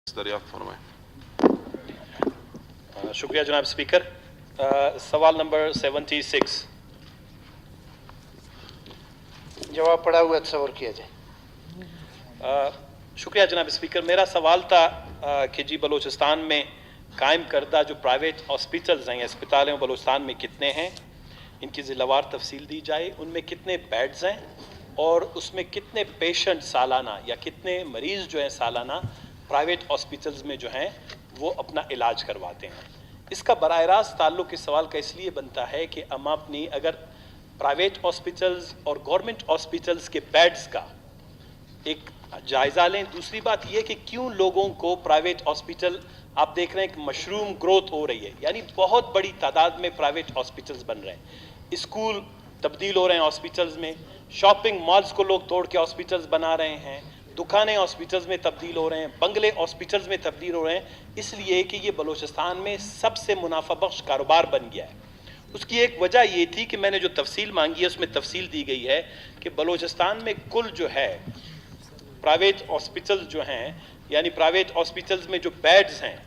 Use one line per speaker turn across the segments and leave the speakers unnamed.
दरियाफ्त फरमाएं।
शुक्रिया जनाब स्पीकर। सवाल नंबर 76।
जवाब पड़ा हुआ तस्वर किया जाए।
शुक्रिया जनाब स्पीकर। मेरा सवाल था कि जी बलूचिस्तान में कायम करदा जो प्राइवेट हॉस्पिटल्स हैं या अस्पताल हैं बलूचिस्तान में कितने हैं, इनकी ज़िलावार तफसील दी जाए, उनमें कितने बेड्स हैं और उसमें कितने पेशेंट सालाना या कितने मरीज़ जो हैं सालाना प्राइवेट हॉस्पिटल्स में जो हैं वो अपना इलाज करवाते हैं। इसका बराह रास्त ताल्लुक़ इस सवाल का इसलिए बनता है कि हम अपनी अगर प्राइवेट हॉस्पिटल्स और गवर्नमेंट हॉस्पिटल्स के बेड्स का एक जायज़ा लें। दूसरी बात यह कि क्यों लोगों को प्राइवेट हॉस्पिटल, आप देख रहे हैं कि मशरूम ग्रोथ हो रही है, यानी बहुत बड़ी तादाद में प्राइवेट हॉस्पिटल्स बन रहे हैं, स्कूल तब्दील हो रहे हैं हॉस्पिटल्स में, शॉपिंग मॉल्स को लोग तोड़ के हॉस्पिटल्स बना रहे हैं, दुकानें हॉस्पिटल्स में तब्दील हो रहे हैं, बंगले हॉस्पिटल्स में तब्दील हो रहे हैं, इसलिए कि ये बलूचिस्तान में सबसे मुनाफा बख्श कारोबार बन गया है। उसकी एक वजह ये थी कि मैंने जो तफसील मांगी है उसमें तफसील दी गई है कि बलूचिस्तान में कुल जो है प्राइवेट हॉस्पिटल्स जो हैं, यानी प्राइवेट हॉस्पिटल्स में जो बेड्स हैं,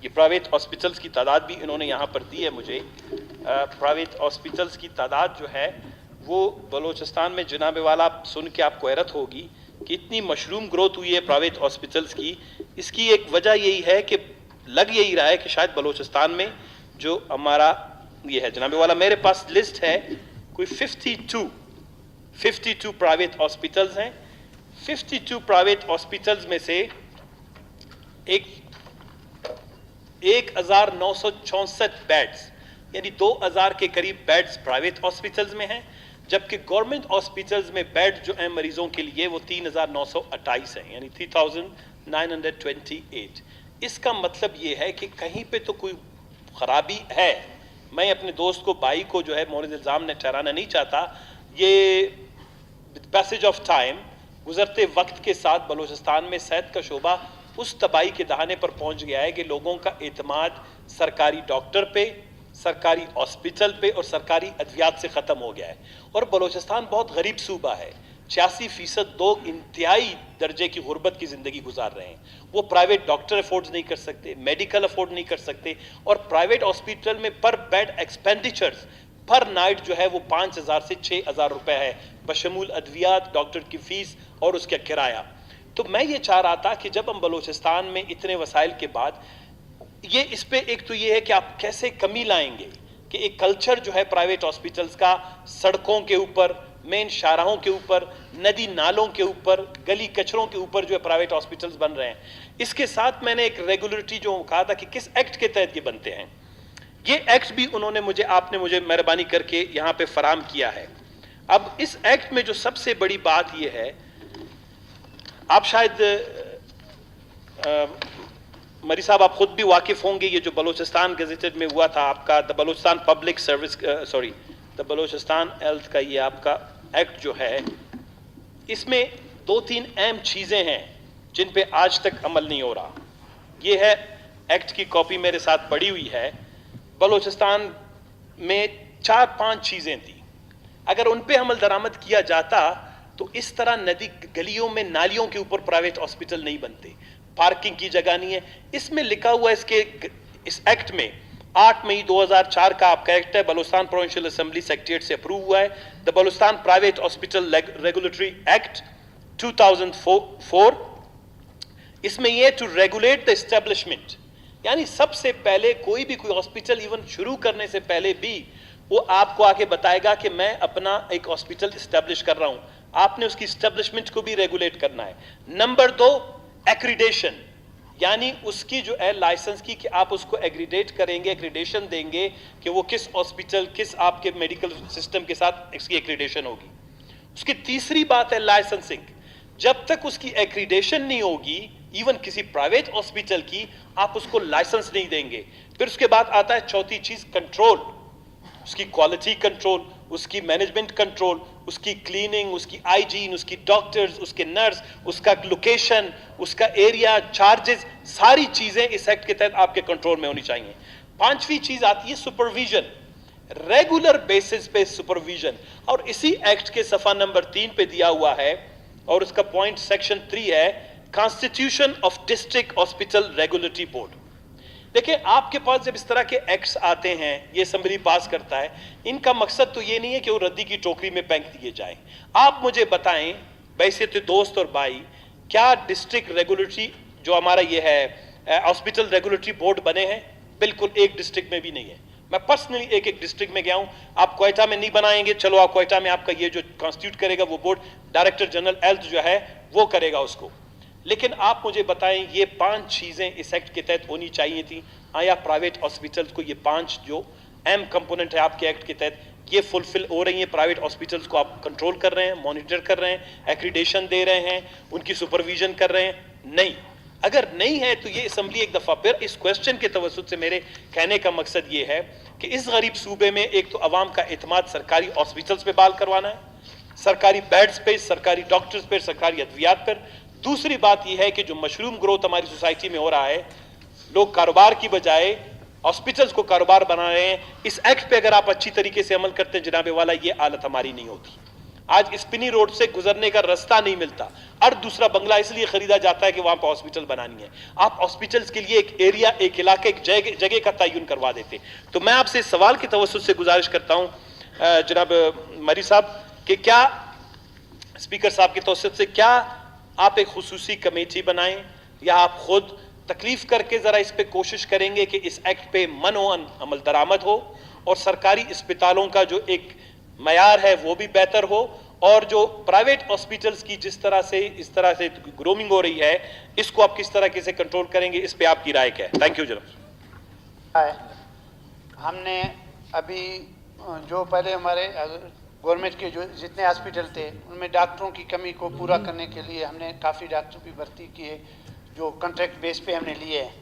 ये प्राइवेट हॉस्पिटल्स की तादाद भी इन्होंने यहाँ पर दी है मुझे। प्राइवेट हॉस्पिटल्स की तादाद जो है वो बलूचिस्तान में, जनाब वाला सुन के आपको हैरत होगी कि इतनी मशरूम ग्रोथ हुई है प्राइवेट हॉस्पिटल्स की। इसकी एक वजह यही है कि लग यही रहा है कि शायद बलूचिस्तान में जो हमारा ये है, जनाब वाला मेरे पास लिस्ट है, कोई 52 प्राइवेट हॉस्पिटल्स हैं। 52 प्राइवेट हॉस्पिटल्स में से 1964 बेड्स यानी 2000 के करीब बेड्स प्राइवेट हॉस्पिटल्स में हैं, जबकि गवर्नमेंट हॉस्पिटल्स में बेड जो हैं मरीजों के लिए वो 3928 हैं, यानी 3928। इसका मतलब ये है कि कहीं पे तो कोई खराबी है। मैं अपने दोस्त को, भाई को जो है मोरद इल्ज़ाम ने ठहराना नहीं चाहता। ये पैसेज ऑफ टाइम, गुजरते वक्त के साथ बलूचिस्तान में सेहत का शोबा उस तबाही के दहाने पर पहुंच गया है कि लोगों का एतमाद सरकारी डॉक्टर पे, सरकारी हॉस्पिटल पे और सरकारी अद्वियात से ख़त्म हो गया है। और बलूचिस्तान बहुत गरीब सूबा है। 86% लोग इंतहाई दर्जे की गुर्बत की ज़िंदगी गुजार रहे हैं। वो प्राइवेट डॉक्टर अफोर्ड नहीं कर सकते, मेडिकल अफोर्ड नहीं कर सकते, और प्राइवेट हॉस्पिटल में पर बेड एक्सपेंडिचर्स पर नाइट जो है वो 5000 से 6000 रुपए है, बशमूल अद्वियात, डॉक्टर की फीस और उसका किराया। तो मैं ये चाह रहा था कि जब हम बलूचिस्तान में इतने वसाइल के बाद ये इस पे एक तो ये है कि आप कैसे कमी लाएंगे कि एक कल्चर जो है प्राइवेट हॉस्पिटल्स का, सड़कों के ऊपर, मेन शाहराहों के ऊपर, नदी नालों के ऊपर, गली कचरों के ऊपर जो है प्राइवेट हॉस्पिटल्स बन रहे हैं। इसके साथ मैंने एक रेगुलेटरी जो कहा था कि किस एक्ट के तहत ये बनते हैं, ये एक्ट भी उन्होंने मुझे, आपने मुझे मेहरबानी करके यहाँ पे फराम किया है। अब इस एक्ट में जो सबसे बड़ी बात ये है, आप शायद मरी साहब आप खुद भी वाकिफ होंगे, ये जो बलूचिस्तान गजेटेड में हुआ था आपका, the Balochistan public service, the Balochistan health का ये आपका एक्ट जो है, इसमें 2-3 अहम चीज़ें हैं जिन पे आज तक अमल नहीं हो रहा। ये है एक्ट की कॉपी मेरे साथ पड़ी हुई है। बलूचिस्तान में 4-5 चीज़ें थी, अगर उन पे अमल दरामद किया जाता तो इस तरह नदी गलियों में, नालियों के ऊपर प्राइवेट हॉस्पिटल नहीं बनते, पार्किंग की जगह नहीं है। इसमें लिखा हुआ है, इस एक्ट में 8 मई 2004 का आपका एक्ट है, बलूचिस्तान प्रोविंशियल असेंबली सेक्रेटेरिएट से अप्रूव हुआ है, the Balochistan private hospital regulatory act 2004। इसमें यह टू रेगुलेट द एस्टेब्लिशमेंट, यानी सबसे पहले कोई हॉस्पिटल इवन शुरू करने से पहले भी वो आपको आके बताएगा कि मैं अपना एक हॉस्पिटल एस्टेब्लिश कर रहा हूं, आपने उसकी एस्टेब्लिशमेंट को भी रेगुलेट करना है। नंबर 2, एक्रीडेशन, यानी उसकी जो है लाइसेंस की, कि आप उसको एग्रीडेट करेंगे, एक्रीडेशन देंगे कि वो किस हॉस्पिटल, किस आपके मेडिकल सिस्टम के साथ इसकी एक्रीडेशन होगी। उसकी तीसरी बात है लाइसेंसिंग। जब तक उसकी एक्रीडेशन नहीं होगी इवन किसी प्राइवेट हॉस्पिटल की, आप उसको लाइसेंस नहीं देंगे। फिर उसके बाद आता है चौथी चीज, कंट्रोल, उसकी क्वालिटी कंट्रोल, उसकी मैनेजमेंट कंट्रोल, उसकी क्लीनिंग, उसकी हाइजीन, उसकी डॉक्टर्स, उसके नर्स, उसका लोकेशन, उसका एरिया, चार्जेस, सारी चीजें इस एक्ट के तहत आपके कंट्रोल में होनी चाहिए। 5वीं चीज आती है सुपरविजन, रेगुलर बेसिस पे सुपरविजन, और इसी एक्ट के सफा नंबर 3 पे दिया हुआ है और उसका पॉइंट सेक्शन 3 है, constitution of district hospital regulatory board. देखिए, आपके पास जब इस तरह के एक्ट्स आते हैं, ये असेंबली पास करता है, इनका मकसद तो ये नहीं है कि वो रद्दी की टोकरी में फेंक दिए जाएं। आप मुझे बताएं, वैसे तो दोस्त और भाई, क्या डिस्ट्रिक्ट रेगुलेटरी जो हमारा ये है हॉस्पिटल रेगुलेटरी बोर्ड बने हैं? बिल्कुल एक डिस्ट्रिक्ट में भी नहीं है। मैं पर्सनली एक एक डिस्ट्रिक्ट में गया हूं। आप क्वेटा में नहीं बनाएंगे, चलो आप क्वेटा में आपका ये जो कॉन्स्टिट्यूट करेगा वो बोर्ड डायरेक्टर जनरल हेल्थ जो है वो करेगा उसको। लेकिन आप मुझे बताएं, ये 5 चीजें इस एक्ट के तहत होनी चाहिए थी। आया प्राइवेट हॉस्पिटल्स को ये 5 जो अहम कंपोनेंट है आपके एक्ट के तहत ये फुलफिल हो रही है? प्राइवेट हॉस्पिटल्स को आप कंट्रोल कर रहे हैं, मॉनिटर कर रहे हैं, एक्रीडेशन दे रहे हैं, उनकी सुपरविजन कर रहे हैं? नहीं। अगर नहीं है तो ये असेंबली एक दफा फिर इस क्वेश्चन के तवज्जुह से मेरे कहने का मकसद ये है कि इस गरीब सूबे में एक तो अवाम का एतमाद सरकारी हॉस्पिटल्स पे बहाल करवाना है, सरकारी बेड्स पे, सरकारी डॉक्टर्स पे, सरकारी अद्वियात पर। दूसरी बात यह है कि जो मशरूम ग्रोथ हमारी सोसाइटी में हो रहा है, लोग कारोबार की बजाय हॉस्पिटल्स को कारोबार बना रहे हैं। इस एक्ट पे अगर आप अच्छी तरीके से अमल करते हैं जनाबे वाला, ये हालत हमारी नहीं होती। आज स्पिनी रोड से गुजरने का रास्ता नहीं मिलता और दूसरा बंगला इसलिए खरीदा जाता है कि वहां पर हॉस्पिटल बनानी है। आप हॉस्पिटल्स के लिए एक एरिया, एक इलाके, एक जगह का तयन करवा देते। तो मैं आपसे इस सवाल की तवज्जुह से गुजारिश करता हूं जनाब मरी साहब कि क्या स्पीकर साहब की तवज्जुह से क्या आप एक खुसूसी कमेटी बनाएं या आप खुद तकलीफ करके जरा इस पे कोशिश करेंगे कि इस एक्ट पे मनोअन अमल दरामद हो और सरकारी अस्पतालों का जो एक मयार है वो भी बेहतर हो, और जो प्राइवेट हॉस्पिटल्स की जिस तरह से इस तरह से ग्रोमिंग हो रही है, इसको आप किस तरह से कंट्रोल करेंगे? इस पे आपकी राय क्या है? थैंक यू जनाब।
हमने अभी जो पहले हमारे गवर्नमेंट के जो जितने हॉस्पिटल थे उनमें डॉक्टरों की कमी को पूरा करने के लिए हमने काफ़ी डॉक्टर भी भर्ती किए जो कॉन्ट्रैक्ट बेस पे हमने लिए हैं,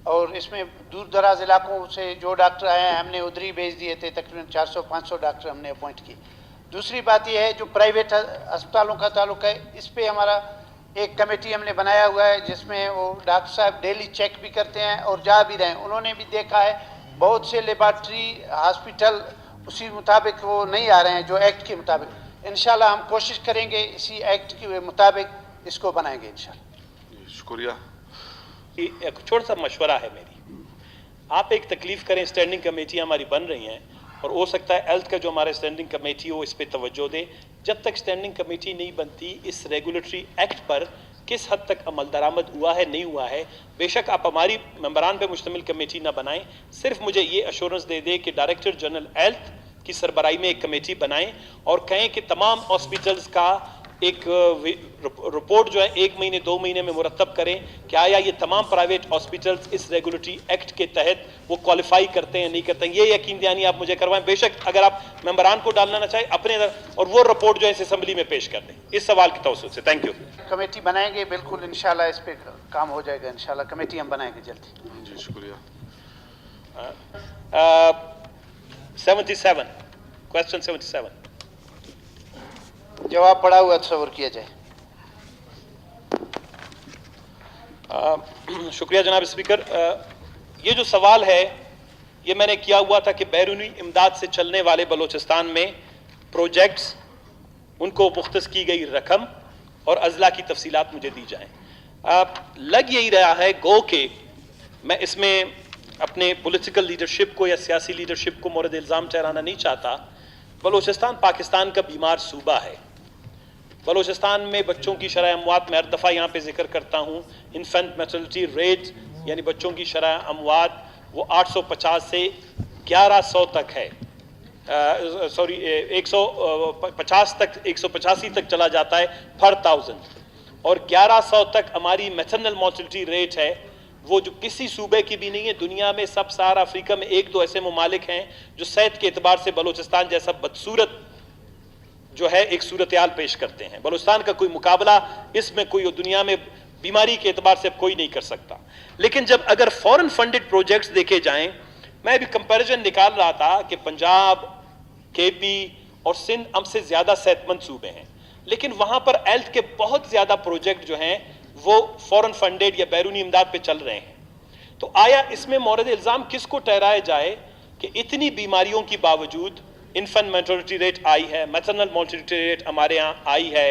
और इसमें दूर दराज इलाकों से जो डॉक्टर आए हैं हमने उधर ही भेज दिए थे। तकरीबन 400-500 डॉक्टर हमने अपॉइंट किए। दूसरी बात यह है जो प्राइवेट अस्पतालों का ताल्लुक है, इस पे हमारा एक कमेटी हमने बनाया हुआ है जिसमें वो डॉक्टर साहब डेली चेक भी करते हैं और जा भी रहे हैं। उन्होंने भी देखा है बहुत से लेबॉर्ट्री हॉस्पिटल उसी मुताबिक वो नहीं आ रहे हैं जो एक्ट के मुताबिक। इंशाल्लाह हम कोशिश करेंगे इसी एक्ट के मुताबिक इसको बनाएंगे इंशाल्लाह।
शुक्रिया।
एक छोटा सा मशवरा है मेरी, आप एक तकलीफ करें, स्टैंडिंग कमेटी हमारी बन रही हैं और हो सकता है हेल्थ का जो हमारा स्टैंडिंग कमेटी हो इस पे तवज्जो दे। जब तक स्टैंडिंग कमेटी नहीं बनती, इस रेगुलेटरी एक्ट पर किस हद तक अमल दरामद हुआ है नहीं हुआ है, बेशक आप हमारी मेंबरान पे मुश्तमिल कमेटी ना बनाएं, सिर्फ मुझे ये अश्योरेंस दे दे कि डायरेक्टर जनरल हेल्थ की सरबराही में एक कमेटी बनाएं और कहें कि तमाम हॉस्पिटल्स का एक रिपोर्ट जो है 1 महीने 2 महीने में मुरतब करें कि आया ये तमाम प्राइवेट हॉस्पिटल्स इस रेगुलेटरी एक्ट के तहत वो क्वालिफाई करते हैं नहीं करते हैं। ये यकीन दहानी आप मुझे करवाएं। बेशक अगर आप मेंबरान को डालना ना चाहे अपने, और वो रिपोर्ट जो है इस असेंबली में पेश कर दें। इस सवाल की तवज्जो से थैंक यू।
कमेटी बनाएंगे बिल्कुल इंशाल्लाह, इस पे काम हो जाएगा इंशाल्लाह। कमेटी हम बनाएंगे जल्दी।
जी शुक्रिया।
77 क्वेश्चन 77
जवाब पड़ा हुआ तस्वर किया जाए।
शुक्रिया जनाब स्पीकर। ये जो सवाल है ये मैंने किया हुआ था कि बैरूनी इमदाद से चलने वाले बलूचिस्तान में प्रोजेक्ट्स, उनको मुख्तस की गई रकम और अजला की तफसीलात मुझे दी जाएं। लग यही रहा है गो के मैं इसमें अपने पॉलिटिकल लीडरशिप को या सियासी लीडरशिप को मोरद इल्ज़ाम ठहराना नहीं चाहता। बलूचिस्तान पाकिस्तान का बीमार सूबा है। बलूचिस्तान में बच्चों की शरह अमवात, मैं हर दफ़ा यहाँ पे जिक्र करता हूँ, इन्फेंट मर्टलिटी रेट यानी बच्चों की शरह अमवात वो 850 से 1100 तक है, 150 तक 185 तक चला जाता है पर 1000, और 1100 तक हमारी मैटरनल मॉर्टलिटी रेट है वो जो किसी सूबे की भी नहीं है दुनिया में। सब सारा अफ्रीका में 1-2 ऐसे ममालिक हैं जो सेहत के एतबार से बलूचिस्तान जैसा बदसूरत जो है एक सूरत हाल पेश करते हैं। बलूचिस्तान का कोई मुकाबला इसमें कोई दुनिया में बीमारी के एतबार से कोई नहीं कर सकता। लेकिन जब अगर फॉरेन फंडेड प्रोजेक्ट्स देखे जाएं, मैं भी कंपैरिजन निकाल रहा था कि पंजाब, केपी और सिंध हमसे ज्यादा सेहतमंद सूबे हैं, लेकिन वहां पर हेल्थ के बहुत ज्यादा प्रोजेक्ट जो हैं वो फॉरेन फंडेड या बैरूनी इमदाद पे चल रहे हैं। तो आया इसमें मोरद इल्जाम किसको ठहराया जाए कि इतनी बीमारियों के बावजूद इन्फेंट मोर्टेलिटी रेट आई है, मैटरनल मोर्टेलिटी रेट हमारे यहाँ आई है,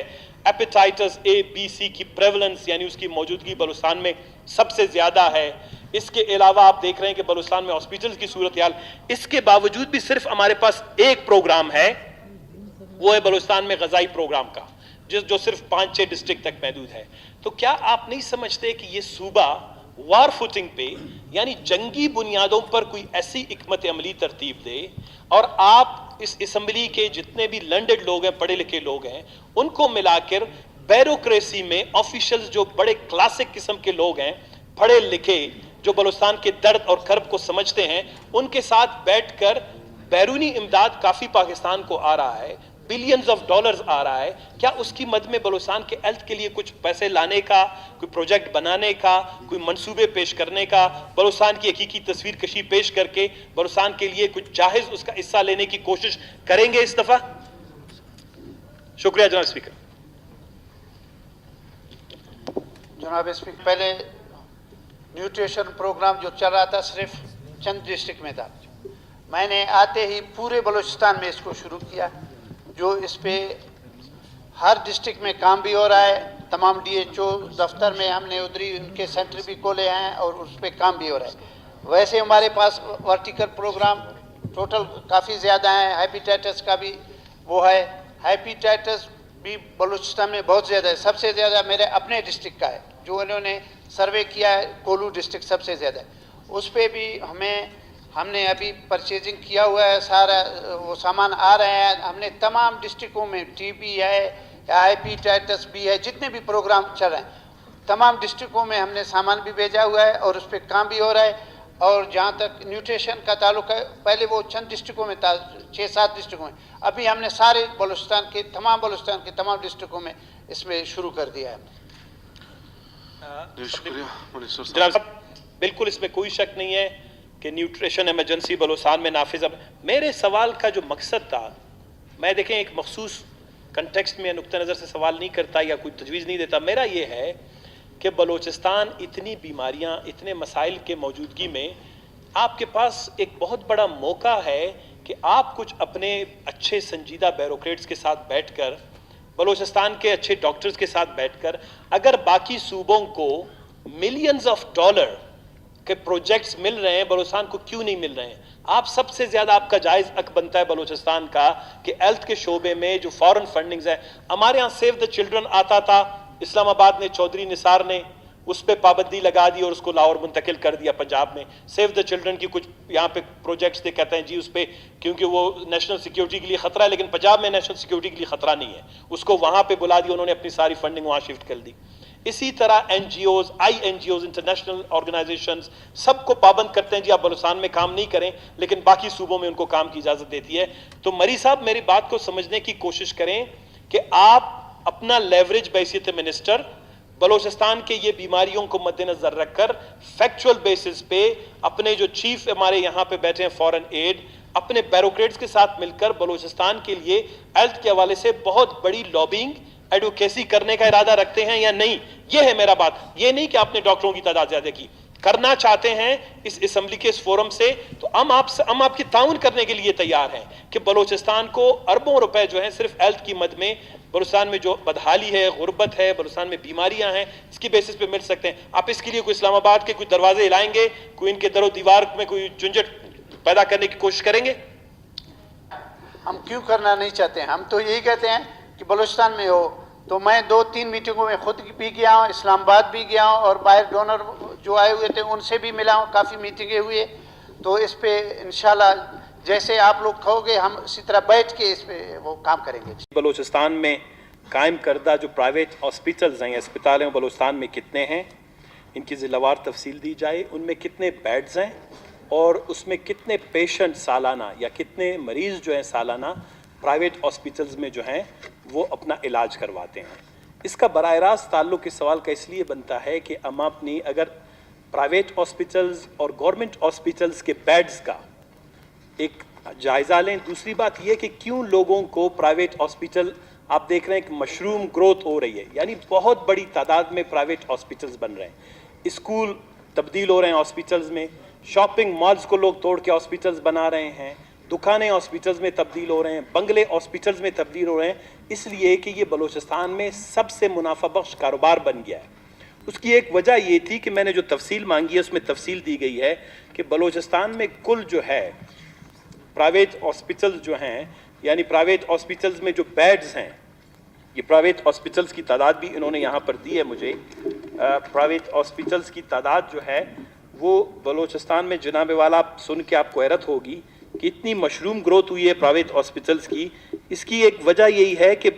हेपेटाइटिस ए बी सी की प्रेवलेंस यानी उसकी मौजूदगी बलूचिस्तान में सबसे ज़्यादा है। इसके अलावा आप देख रहे हैं कि बलूचिस्तान में हॉस्पिटल्स की सूरत हाल, इसके बावजूद भी सिर्फ हमारे पास एक प्रोग्राम है, वो है बलूचिस्तान में ग़ज़ाई प्रोग्राम का, जो सिर्फ 5-6 डिस्ट्रिक्ट तक महदूद है। तो क्या आप नहीं समझते कि ये सूबा वार फुटिंग पे यानी जंगी बुनियादों पर कोई ऐसी हिकमत अमली तरतीब दे, और आप इस असम्बली के जितने भी लर्नड लोग हैं, पढ़े लिखे लोग हैं, उनको मिलाकर ब्यूरोक्रेसी में ऑफिशियल्स जो बड़े क्लासिक किस्म के लोग हैं, पढ़े लिखे, जो बलूचिस्तान के दर्द और कर्ब को समझते हैं, उनके साथ बैठकर बैरूनी इमदाद काफ़ी पाकिस्तान को आ रहा है, बिलियंस ऑफ डॉलर्स आ रहा है, क्या उसकी मद में बलूचिस्तान के हेल्थ के लिए कुछ पैसे लाने का, कोई प्रोजेक्ट बनाने का, कोई मंसूबे पेश करने का, बलूचिस्तान की हकीकी तस्वीर कशी पेश करके बलूचिस्तान के लिए कुछ जाहिज उसका हिस्सा लेने की कोशिश करेंगे इस दफा? शुक्रिया जनाब स्पीकर।
जनाब स्पीकर, पहले न्यूट्रिशन प्रोग्राम जो चल रहा था सिर्फ चंद डिस्ट्रिक्ट में था, मैंने आते ही पूरे बलूचिस्तान में इसको शुरू किया, जो इस पे हर डिस्ट्रिक्ट में काम भी हो रहा है। तमाम DHO दफ्तर में हमने उधरी उनके सेंटर भी खोले हैं और उस पे काम भी हो रहा है। वैसे हमारे पास वर्टिकल प्रोग्राम टोटल काफ़ी ज़्यादा है। हेपेटाइटिस का भी वो है, हेपेटाइटिस भी बलूचिस्तान में बहुत ज़्यादा है। सबसे ज़्यादा मेरे अपने डिस्ट्रिक्ट का है, जो उन्होंने सर्वे किया है, कोलू डिस्ट्रिक्ट सबसे ज़्यादा है। उस पर भी हमने अभी परचेजिंग किया हुआ है, सारा वो सामान आ रहे हैं। हमने तमाम डिस्ट्रिक्टों में TB है या हेपेटाइटिस भी है, जितने भी प्रोग्राम चल रहे हैं तमाम डिस्ट्रिक्टों में हमने सामान भी भेजा हुआ है और उस पर काम भी हो रहा है। और जहाँ तक न्यूट्रिशन का ताल्लुक है, पहले वो चंद डिस्ट्रिक्टों में था, 6-7 डिस्ट्रिक्टों में, अभी हमने सारे बलूचिस्तान के तमाम डिस्ट्रिक्टों में इसमें शुरू कर दिया है।
जनाब साहब, बिल्कुल इसमें कोई शक नहीं है कि न्यूट्रिशन एमरजेंसी बलूचिस्तान में नाफिज। अब मेरे सवाल का जो मकसद था, मैं देखें एक मखसूस कंटेक्स्ट में नुक्ता नज़र से सवाल नहीं करता या कोई तजवीज़ नहीं देता, मेरा ये है कि बलूचिस्तान इतनी बीमारियां, इतने मसाइल के मौजूदगी में आपके पास एक बहुत बड़ा मौका है कि आप कुछ अपने अच्छे संजीदा ब्यूरोक्रेट्स के साथ बैठकर, बलूचिस्तान के अच्छे डॉक्टर्स के साथ बैठकर, अगर बाकी सूबों को मिलियंस ऑफ डॉलर के प्रोजेक्ट्स मिल रहे हैं, बलूचिस्तान को क्यों नहीं मिल रहे हैं? आप सबसे ज़्यादा आपका जायज़ हक बनता है बलूचिस्तान का कि हेल्थ के शोबे में जो फॉरेन फंडिंग्स है, हमारे यहाँ सेव द चिल्ड्रन आता था, इस्लामाबाद ने चौधरी निसार ने उस पर पाबंदी लगा दी और उसको लाहौर मुंतकिल कर दिया पंजाब में। सेव द चिल्ड्रन की कुछ यहाँ पे प्रोजेक्ट्स थे, कहते हैं जी उस पर क्योंकि वो नेशनल सिक्योरिटी के लिए ख़तरा है, लेकिन पंजाब में नेशनल सिक्योरिटी के लिए ख़तरा नहीं है, उसको वहाँ पे बुला दिया, उन्होंने अपनी सारी फंडिंग वहाँ शिफ्ट कर दी। इसी तरह NGOs, INGOs, इंटरनेशनल ऑर्गेनाइजेशंस, सबको पाबंद करते हैं जी आप बलूचिस्तान में काम नहीं करें, लेकिन बाकी सूबों में उनको काम की इजाज़त देती है। तो मरी साहब, मेरी बात को समझने की कोशिश करें कि आप अपना लेवरेज बैसियत मिनिस्टर बलूचिस्तान के ये बीमारियों को मद्देनजर रखकर फैक्चुअल बेसिस पे अपने जो चीफ हमारे यहाँ पे बैठे हैं फॉरेन एड, अपने ब्यूरोक्रेट्स के साथ मिलकर बलूचिस्तान के लिए हेल्थ के हवाले से बहुत बड़ी लॉबिंग एडवोकेसी करने का इरादा रखते हैं या नहीं? ये है मेरा बात। ये नहीं कि आपने डॉक्टरों की तादाद ज्यादा की, करना चाहते हैं इस असेंबली के इस फोरम से, तो हम आपकी ताउन करने के लिए तैयार हैं कि बलूचिस्तान को अरबों रुपए जो है सिर्फ हेल्थ की मद में, बलूचिस्तान में जो बदहाली है, गुर्बत है, बलूचिस्तान में बीमारियां हैं, इसकी बेसिस पे मिल सकते हैं। आप इसके लिए कोई इस्लामाबाद के कोई दरवाजे हिलाएंगे, कोई इनके दरो दीवार में कोई झुंझट पैदा करने की कोशिश करेंगे?
हम क्यों करना नहीं चाहते हैं, हम तो यही कहते हैं कि बलूचिस्तान में हो। तो मैं 2-3 मीटिंगों में खुद भी गया हूँ, इस्लामाबाद भी गया हूँ और बाहर डोनर जो आए हुए थे उनसे भी मिला हूँ, काफ़ी मीटिंगें हुई है। तो इस पे इंशाल्लाह जैसे आप लोग कहोगे हम इसी तरह बैठ के इस पे वो काम करेंगे।
बलूचिस्तान में कायम करदा जो प्राइवेट हॉस्पिटल्स हैं, अस्पताल हैं, बलूचिस्तान में कितने हैं, इनकी ज़िलावार तफसील दी जाए, उनमें कितने बेड्स हैं और उसमें कितने पेशेंट सालाना या कितने मरीज़ जो हैं सालाना प्राइवेट हॉस्पिटल्स में जो हैं वो अपना इलाज करवाते हैं। इसका बराह रास्त ताल्लुक़ इस सवाल का इसलिए बनता है कि हम अपनी अगर प्राइवेट हॉस्पिटल्स और गवर्नमेंट हॉस्पिटल्स के बेड्स का एक जायज़ा लें। दूसरी बात यह कि क्यों लोगों को प्राइवेट हॉस्पिटल, आप देख रहे हैं कि मशरूम ग्रोथ हो रही है, यानी बहुत बड़ी तादाद में प्राइवेट हॉस्पिटल्स बन रहे हैं, स्कूल तब्दील हो रहे हैं हॉस्पिटल्स में, शॉपिंग मॉल्स को लोग तोड़ के हॉस्पिटल्स बना रहे हैं, दुकानें हॉस्पिटल्स में तब्दील हो रहे हैं, बंगले हॉस्पिटल्स में तब्दील हो रहे हैं। इसलिए कि ये बलूचिस्तान में सबसे मुनाफा बख्श कारोबार बन गया है। उसकी एक वजह ये थी कि मैंने जो तफसील मांगी है उसमें तफसील दी गई है कि बलूचिस्तान में कुल जो है प्राइवेट हॉस्पिटल्स जो हैं, यानी प्राइवेट हॉस्पिटल्स में जो बेड्स हैं, ये प्राइवेट हॉस्पिटल्स की तादाद भी इन्होंने यहाँ पर दी है मुझे। प्राइवेट हॉस्पिटल्स की तादाद जो है वो बलूचिस्तान में, जनाब वाला, आप सुन के आपको हैरत होगी कि इतनी मशरूम ग्रोथ हुई है प्राइवेट हॉस्पिटल्स की। इसकी एक वजह यही है कि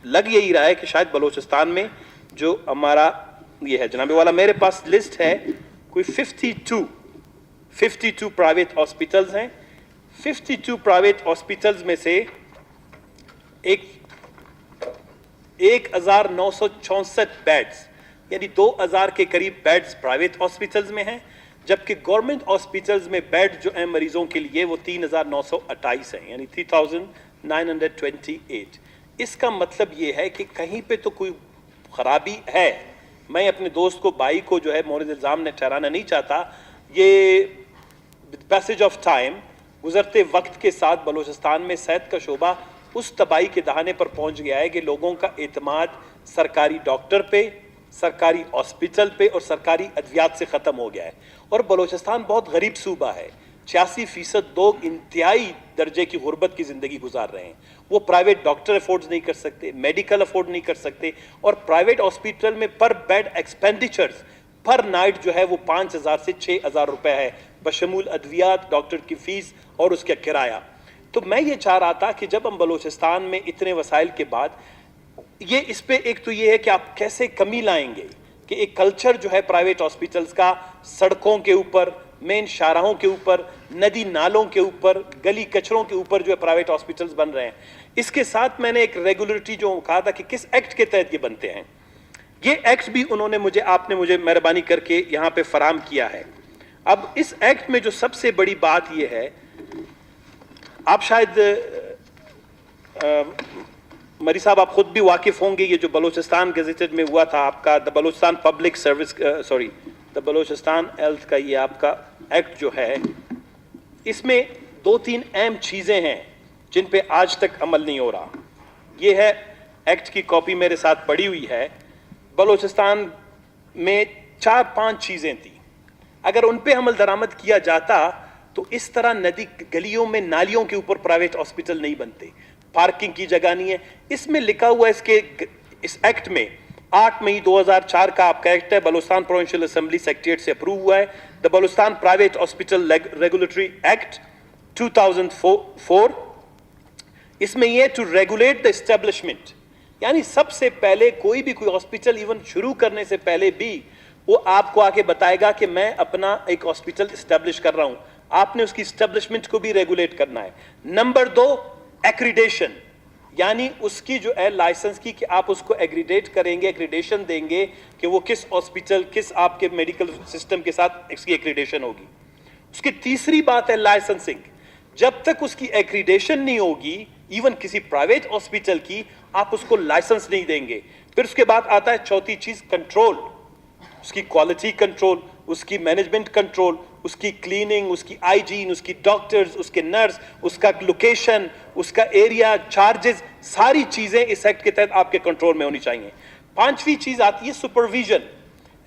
लग यही रहा है कि शायद बलूचिस्तान में जो हमारा ये है, जनाब वाला, मेरे पास लिस्ट है, कोई 52 प्राइवेट हॉस्पिटल्स हैं। 52 प्राइवेट हॉस्पिटल्स में से 1964 बेड्स, यानी 2000 के करीब बेड्स प्राइवेट हॉस्पिटल्स में हैं, जबकि गवर्नमेंट हॉस्पिटल्स में बेड जो हैं मरीजों के लिए वो 3928 हैं, यानी 3928। इसका मतलब ये है कि कहीं पे तो कोई खराबी है। मैं अपने दोस्त को, भाई को जो है मोरद इल्ज़ाम ने ठहराना नहीं चाहता। ये पैसेज ऑफ टाइम, गुजरते वक्त के साथ बलूचिस्तान में सेहत का शोबा उस तबाही के दहाने पर पहुंच गया है कि लोगों का एतमाद सरकारी डॉक्टर पे, सरकारी हॉस्पिटल पे और सरकारी अद्वियात से ख़त्म हो गया है। और बलूचिस्तान बहुत गरीब सूबा है। 86% लोग इंतहाई दर्जे की गुर्बत की ज़िंदगी गुजार रहे हैं। वो प्राइवेट डॉक्टर अफोर्ड नहीं कर सकते, मेडिकल अफोर्ड नहीं कर सकते, और प्राइवेट हॉस्पिटल में पर बेड एक्सपेंडिचर्स पर नाइट जो है वो 5000 से 6000 रुपए है, बशमूल अद्वियात, डॉक्टर की फीस और उसका किराया। तो मैं ये चाह रहा था कि जब हम बलूचिस्तान में इतने वसाइल के बाद, ये इस पे एक तो ये है कि आप कैसे कमी लाएंगे कि एक कल्चर जो है प्राइवेट हॉस्पिटल्स का, सड़कों के ऊपर, मेन शाहराहों के ऊपर, नदी नालों के ऊपर, गली कचरों के ऊपर जो है प्राइवेट हॉस्पिटल्स बन रहे हैं। इसके साथ मैंने एक रेगुलेटरी जो कहा था कि किस एक्ट के तहत ये बनते हैं, ये एक्ट भी उन्होंने मुझे, आपने मुझे मेहरबानी करके यहाँ पे फराम किया है। अब इस एक्ट में जो सबसे बड़ी बात ये है, आप शायद मरी साहब आप खुद भी वाकिफ होंगे, ये जो बलूचिस्तान गजेटेड में हुआ था आपका, the Balochistan public service, the Balochistan health का ये आपका एक्ट जो है, इसमें 2-3 अहम चीज़ें हैं जिन पे आज तक अमल नहीं हो रहा। ये है, एक्ट की कॉपी मेरे साथ पड़ी हुई है। बलूचिस्तान में 4-5 चीज़ें थी, अगर उन पे अमल दरामद किया जाता तो इस तरह नदी गलियों में, नालियों के ऊपर प्राइवेट हॉस्पिटल नहीं बनते, पार्किंग की जगह नहीं है। इसमें लिखा हुआ है, इस एक्ट में 8 मई 2004 का आपका एक्ट है, बलूचिस्तान प्रोविंशियल असेंबली सेक्रेटेरिएट से अप्रूव हुआ है, the Balochistan private hospital regulatory act 2004। इसमें यह टू रेगुलेट द एस्टेब्लिशमेंट, यानी सबसे पहले कोई भी कोई हॉस्पिटल इवन शुरू करने से पहले भी वो आपको आके बताएगा कि मैं अपना एक हॉस्पिटल एस्टेब्लिश कर रहा हूं, आपने उसकी एस्टेब्लिशमेंट को भी रेगुलेट करना है। नंबर 2, एक्रीडेशन, यानी उसकी जो है लाइसेंस की, कि आप उसको एग्रीडेट करेंगे, एक्रीडेशन देंगे कि वो किस हॉस्पिटल, किस आपके मेडिकल सिस्टम के साथ इसकी एक्रीडेशन होगी। उसकी तीसरी बात है लाइसेंसिंग, जब तक उसकी एक्रीडेशन नहीं होगी इवन किसी प्राइवेट हॉस्पिटल की, आप उसको लाइसेंस नहीं देंगे। फिर उसके बाद आता है चौथी चीज, कंट्रोल, उसकी क्वालिटी कंट्रोल, उसकी मैनेजमेंट कंट्रोल, उसकी क्लीनिंग, उसकी हाइजीन, उसकी डॉक्टर्स, उसके नर्स, उसका लोकेशन, उसका एरिया, चार्जेस, सारी चीजें इस एक्ट के तहत आपके कंट्रोल में होनी चाहिए। 5वीं चीज आती है सुपरविजन,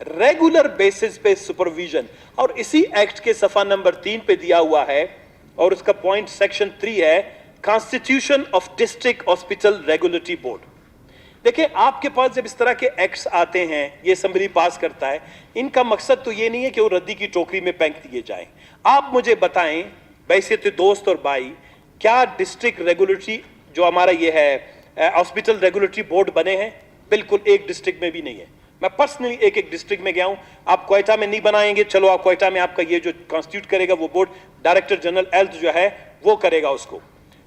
रेगुलर बेसिस पे सुपरविजन, और इसी एक्ट के सफा नंबर 3 पे दिया हुआ है, और उसका पॉइंट सेक्शन 3 है, constitution of district hospital regulatory board. देखिए, आपके पास जब इस तरह के एक्ट्स आते हैं, ये असेंबली पास करता है, इनका मकसद तो ये नहीं है कि वो रद्दी की टोकरी में फेंक दिए जाएं। आप मुझे बताएं, बैसियत दोस्त और भाई, क्या डिस्ट्रिक्ट रेगुलेटरी जो हमारा ये है हॉस्पिटल रेगुलेटरी बोर्ड बने हैं? बिल्कुल एक डिस्ट्रिक्ट में भी नहीं है। मैं पर्सनली एक डिस्ट्रिक्ट में गया हूं। आप क्वेटा में नहीं बनाएंगे, चलो आप क्वेटा में आपका ये जो कॉन्स्टिट्यूट करेगा वो बोर्ड डायरेक्टर जनरल हेल्थ जो है वो करेगा उसको।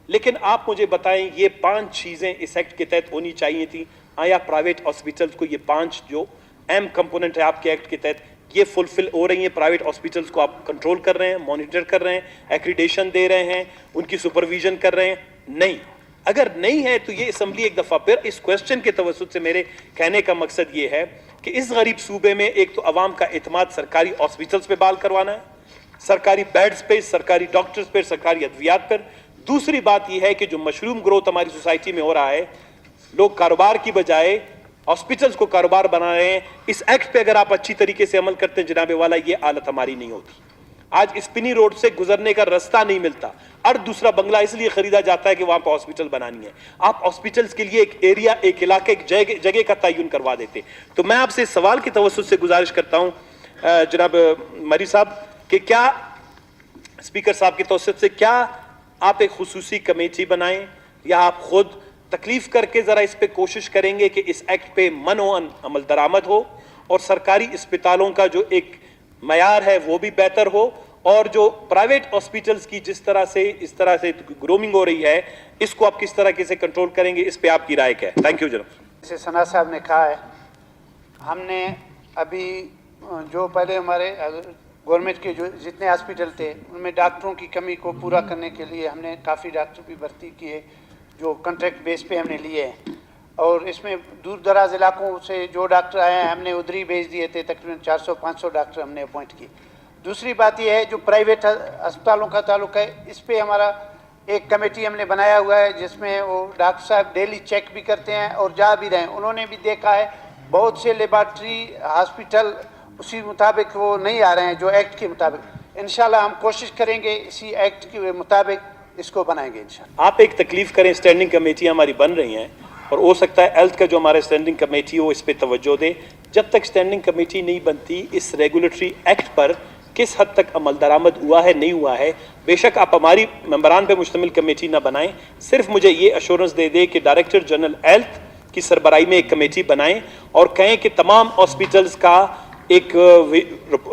लेकिन आप मुझे बताएं, ये 5 चीजें इस एक्ट के तहत होनी चाहिए थी, आया प्राइवेट हॉस्पिटल्स को ये 5 जो अहम कंपोनेंट है आपके एक्ट के तहत ये फुलफिल हो रही हैं? प्राइवेट हॉस्पिटल्स को आप कंट्रोल कर रहे हैं, मॉनिटर कर रहे हैं, एक्रीडेशन दे रहे हैं, उनकी सुपरविजन कर रहे हैं? नहीं। अगर नहीं है तो ये असेंबली एक दफा फिर इस क्वेश्चन के तवज्जुह से मेरे कहने का मकसद ये है कि इस गरीब सूबे में एक तो अवाम का एतमाद सरकारी हॉस्पिटल्स पे बहाल करवाना है, सरकारी बेड्स पे, सरकारी डॉक्टर्स पे, सरकारी अद्वियात पर। दूसरी बात यह है कि जो मशरूम ग्रोथ हमारी सोसाइटी में हो रहा है, लोग कारोबार की बजाय हॉस्पिटल्स को कारोबार बना रहे हैं। इस एक्ट पे अगर आप अच्छी तरीके से अमल करते हैं जनाबे वाला, ये हालत हमारी नहीं होती। आज स्पिनी रोड से गुजरने का रास्ता नहीं मिलता और दूसरा बंगला इसलिए खरीदा जाता है कि वहां पर हॉस्पिटल बनानी है। आप हॉस्पिटल्स के लिए एक एरिया, एक इलाके, एक जगह का तयन करवा देते। तो मैं आपसे इस सवाल की तवज्जुह से गुजारिश करता हूं जनाब मरी साहब कि क्या स्पीकर साहब की तवज्जुह से क्या आप एक खुसूसी कमेटी बनाएं या आप खुद तकलीफ करके जरा इस पे कोशिश करेंगे कि इस एक्ट पे मनोअन अमल दरामद हो और सरकारी अस्पतालों का जो एक मयार है वो भी बेहतर हो और जो प्राइवेट हॉस्पिटल्स की जिस तरह से इस तरह से ग्रूमिंग हो रही है इसको आप किस तरह से कंट्रोल करेंगे, इस पे आपकी राय क्या है? थैंक यू जनाब।
जैसे सना साहब ने कहा है, हमने अभी जो पहले हमारे गवर्नमेंट के जो जितने हॉस्पिटल थे उनमें डॉक्टरों की कमी को पूरा करने के लिए हमने काफ़ी डॉक्टर भी भर्ती किए जो कॉन्ट्रैक्ट बेस पे हमने लिए हैं। और इसमें दूर दराज इलाकों से जो डॉक्टर आए हैं हमने उधर ही भेज दिए थे, तकरीबन 400-500 डॉक्टर हमने अपॉइंट किए। दूसरी बात यह है जो प्राइवेट अस्पतालों का ताल्लुक है, इस पे हमारा एक कमेटी हमने बनाया हुआ है जिसमें वो डॉक्टर साहब डेली चेक भी करते हैं और जा भी रहे हैं। उन्होंने भी देखा है बहुत से लेबॉर्ट्री हॉस्पिटल उसी मुताबिक वो नहीं आ रहे हैं जो एक्ट के मुताबिक। इंशाल्लाह हम कोशिश करेंगे इसी एक्ट के मुताबिक इसको बनाएंगे इंशाल्लाह।
आप एक तकलीफ करें, स्टैंडिंग कमेटी हमारी बन रही हैं और हो सकता है हेल्थ का जो हमारा स्टैंडिंग कमेटी हो इस पे तवज्जो दे। जब तक स्टैंडिंग कमेटी नहीं बनती इस रेगुलेटरी एक्ट पर किस हद तक अमल दरामद हुआ है नहीं हुआ है, बेशक आप हमारी मेंबरान पे मुश्तमिल कमेटी ना बनाएं, सिर्फ मुझे ये अश्योरेंस दे दे कि डायरेक्टर जनरल हेल्थ की सरबराही में एक कमेटी बनाएं और कहें कि तमाम हॉस्पिटल्स का एक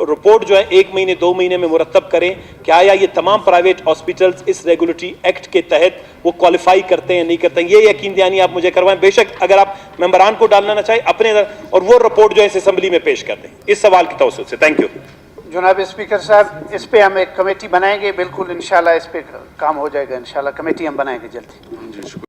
रिपोर्ट जो है 1 महीने 2 महीने में मुरतब करें कि आया ये तमाम प्राइवेट हॉस्पिटल्स इस रेगुलेटरी एक्ट के तहत वो क्वालिफाई करते हैं नहीं करते हैं। ये यकीन दहानी आप मुझे करवाएं। बेशक अगर आप मेंबरान को डालना ना चाहें अपने, और वो रिपोर्ट जो है इस असेंबली में पेश कर दें। इस सवाल की तवज्जुह से थैंक यू
जनाब स्पीकर साहब, इस पे हम एक कमेटी बनाएंगे, बिल्कुल इंशाल्लाह इस पे काम हो जाएगा, इंशाल्लाह कमेटी हम बनाएंगे जल्दी।